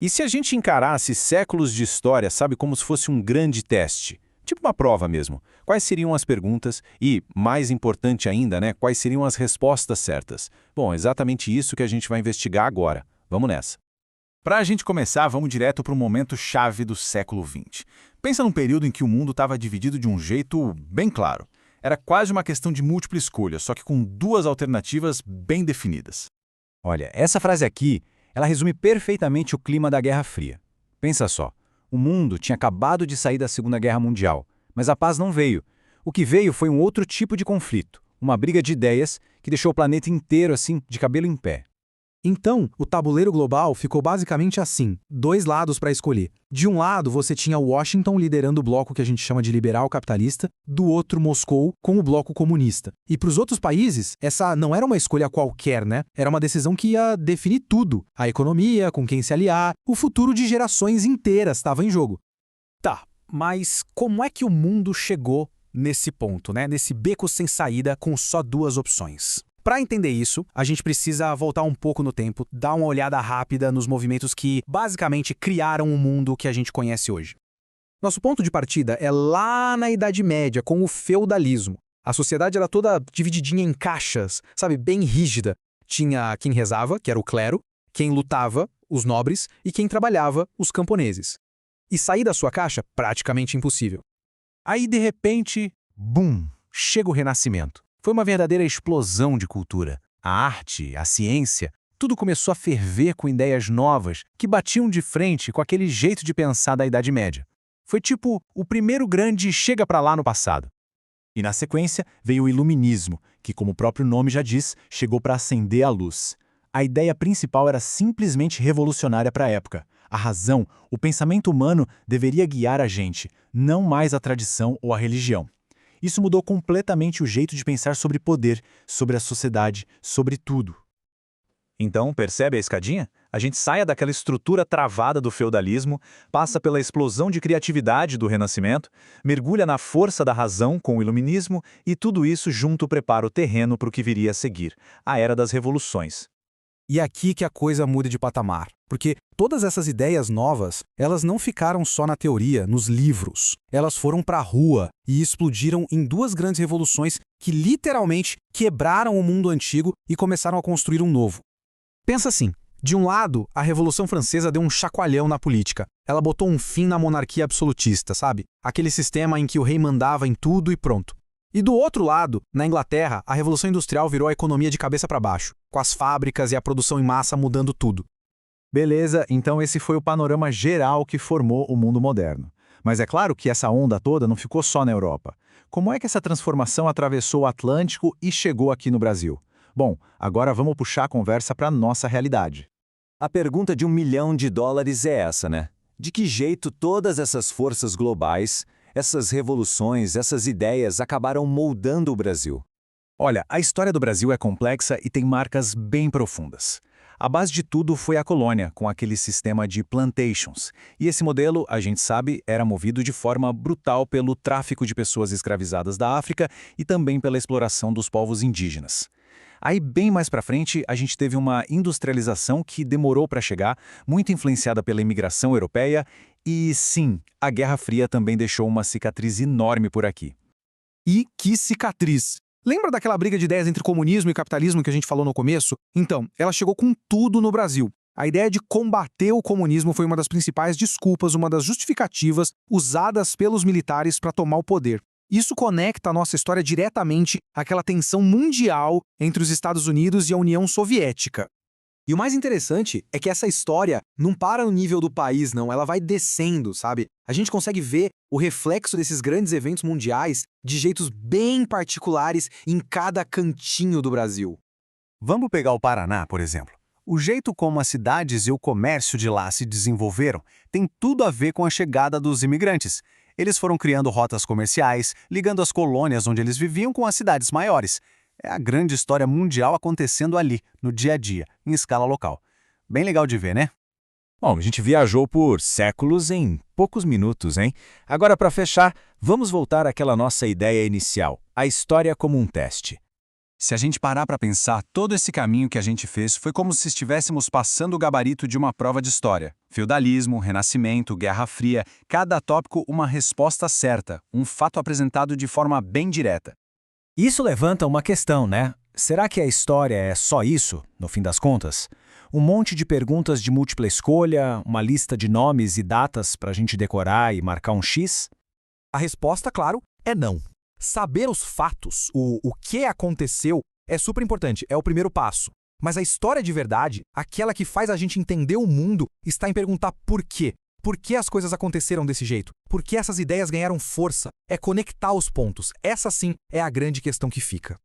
E se a gente encarasse séculos de história, sabe, como se fosse um grande teste? Tipo uma prova mesmo. Quais seriam as perguntas e, mais importante ainda, né, quais seriam as respostas certas? Bom, exatamente isso que a gente vai investigar agora. Vamos nessa. Para a gente começar, vamos direto para o momento chave do século XX. Pensa num período em que o mundo estava dividido de um jeito bem claro. Era quase uma questão de múltipla escolha, só que com duas alternativas bem definidas. Olha, essa frase aqui, ela resume perfeitamente o clima da Guerra Fria. Pensa só, o mundo tinha acabado de sair da Segunda Guerra Mundial, mas a paz não veio. O que veio foi um outro tipo de conflito, uma briga de ideias que deixou o planeta inteiro assim, de cabelo em pé. Então, o tabuleiro global ficou basicamente assim, dois lados para escolher. De um lado, você tinha Washington liderando o bloco que a gente chama de liberal capitalista, do outro Moscou com o bloco comunista. E para os outros países, essa não era uma escolha qualquer, né? Era uma decisão que ia definir tudo. A economia, com quem se aliar, o futuro de gerações inteiras estava em jogo. Tá, mas como é que o mundo chegou nesse ponto, né? Nesse beco sem saída com só duas opções? Para entender isso, a gente precisa voltar um pouco no tempo, dar uma olhada rápida nos movimentos que basicamente criaram o mundo que a gente conhece hoje. Nosso ponto de partida é lá na Idade Média, com o feudalismo. A sociedade era toda divididinha em caixas, sabe, bem rígida. Tinha quem rezava, que era o clero, quem lutava, os nobres, e quem trabalhava, os camponeses. E sair da sua caixa, praticamente impossível. Aí, de repente, bum, chega o Renascimento. Foi uma verdadeira explosão de cultura. A arte, a ciência, tudo começou a ferver com ideias novas que batiam de frente com aquele jeito de pensar da Idade Média. Foi tipo o primeiro grande chega pra lá no passado. E na sequência veio o Iluminismo, que, como o próprio nome já diz, chegou para acender a luz. A ideia principal era simplesmente revolucionária para a época. A razão, o pensamento humano deveria guiar a gente, não mais a tradição ou a religião. Isso mudou completamente o jeito de pensar sobre poder, sobre a sociedade, sobre tudo. Então, percebe a escadinha? A gente sai daquela estrutura travada do feudalismo, passa pela explosão de criatividade do Renascimento, mergulha na força da razão com o Iluminismo e tudo isso junto prepara o terreno para o que viria a seguir, a Era das Revoluções. E é aqui que a coisa muda de patamar, porque todas essas ideias novas, elas não ficaram só na teoria, nos livros. Elas foram para a rua e explodiram em duas grandes revoluções que literalmente quebraram o mundo antigo e começaram a construir um novo. Pensa assim, de um lado, a Revolução Francesa deu um chacoalhão na política. Ela botou um fim na monarquia absolutista, sabe? Aquele sistema em que o rei mandava em tudo e pronto. E do outro lado, na Inglaterra, a Revolução Industrial virou a economia de cabeça para baixo, com as fábricas e a produção em massa mudando tudo. Beleza, então esse foi o panorama geral que formou o mundo moderno. Mas é claro que essa onda toda não ficou só na Europa. Como é que essa transformação atravessou o Atlântico e chegou aqui no Brasil? Bom, agora vamos puxar a conversa para a nossa realidade. A pergunta de $1 milhão é essa, né? De que jeito todas essas forças globais, essas revoluções, essas ideias acabaram moldando o Brasil? Olha, a história do Brasil é complexa e tem marcas bem profundas. A base de tudo foi a colônia, com aquele sistema de plantations. E esse modelo, a gente sabe, era movido de forma brutal pelo tráfico de pessoas escravizadas da África e também pela exploração dos povos indígenas. Aí, bem mais para frente, a gente teve uma industrialização que demorou para chegar, muito influenciada pela imigração europeia, e sim, a Guerra Fria também deixou uma cicatriz enorme por aqui. E que cicatriz! Lembra daquela briga de ideias entre comunismo e capitalismo que a gente falou no começo? Então, ela chegou com tudo no Brasil. A ideia de combater o comunismo foi uma das principais desculpas, uma das justificativas usadas pelos militares para tomar o poder. Isso conecta a nossa história diretamente àquela tensão mundial entre os Estados Unidos e a União Soviética. E o mais interessante é que essa história não para no nível do país, não. Ela vai descendo, sabe? A gente consegue ver o reflexo desses grandes eventos mundiais de jeitos bem particulares em cada cantinho do Brasil. Vamos pegar o Paraná, por exemplo. O jeito como as cidades e o comércio de lá se desenvolveram tem tudo a ver com a chegada dos imigrantes. Eles foram criando rotas comerciais, ligando as colônias onde eles viviam com as cidades maiores. É a grande história mundial acontecendo ali, no dia a dia, em escala local. Bem legal de ver, né? Bom, a gente viajou por séculos em poucos minutos, hein? Agora, para fechar, vamos voltar àquela nossa ideia inicial, a história como um teste. Se a gente parar para pensar, todo esse caminho que a gente fez foi como se estivéssemos passando o gabarito de uma prova de história. Feudalismo, Renascimento, Guerra Fria, cada tópico uma resposta certa, um fato apresentado de forma bem direta. Isso levanta uma questão, né? Será que a história é só isso, no fim das contas? Um monte de perguntas de múltipla escolha, uma lista de nomes e datas para a gente decorar e marcar um X? A resposta, claro, é não. Saber os fatos, o que aconteceu, é super importante, é o primeiro passo. Mas a história de verdade, aquela que faz a gente entender o mundo, está em perguntar por quê. Por que as coisas aconteceram desse jeito? Por que essas ideias ganharam força? É conectar os pontos. Essa sim é a grande questão que fica.